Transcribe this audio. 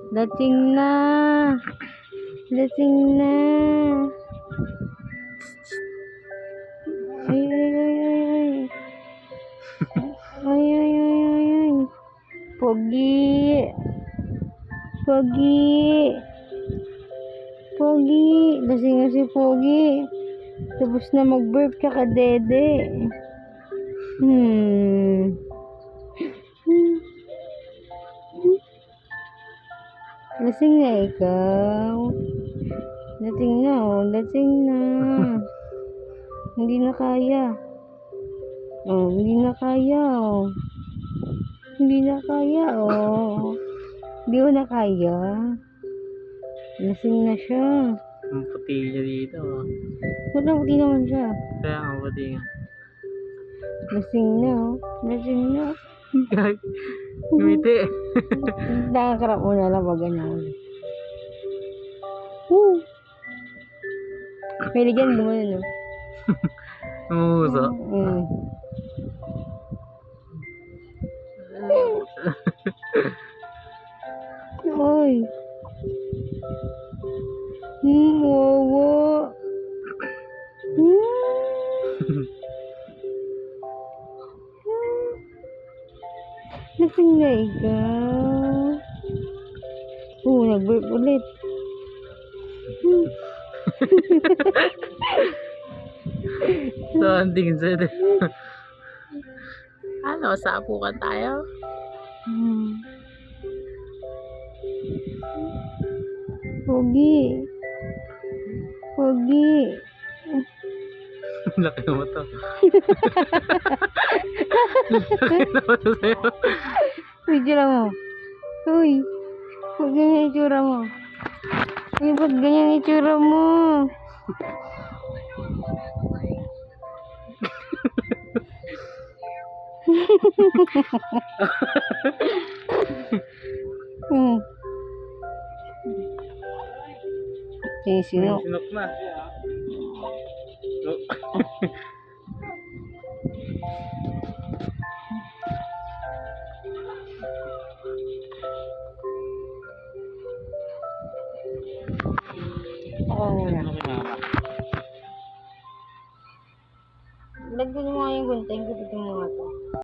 Dating na. Dating na. Ay, ay, ay, ay. Ay, ay, ay, ay, ay. Pogi. Pogi. Pogi. Lasing na si Pogi. Tapos na mag-burp kaka dede. Lasing na ikaw. Dating na, oh. Dating na. Hindi na kaya. Oh, hindi na kaya, oh. Hindi na kaya, oh. Hindi ko na kaya. Lasing na siya. Ang puti niya dito. Wala, puti naman siya. Kaya ang puti nga. Lasing na, oh. Lasing na. Ngumiti. Nakakarap mo na lang pag ganyan. Woo! May ligyan mo na, no? Umuuso. Oy. Wawa. Lasing na ikaw. Nag-burp ulit. So, ang tingin sa'yo din. Ano, sapukan tayo? Pogi. Pogi. Laki naman to. Laki naman to sa'yo. Itsura mo. Uy. Ba't ganyan itsura mo? Uy, ba't ganyan itsura mo? Sino? Sinok na. Ako muna. Ano kay mama? Lagyan mo nga yung gunting. Gupitin mo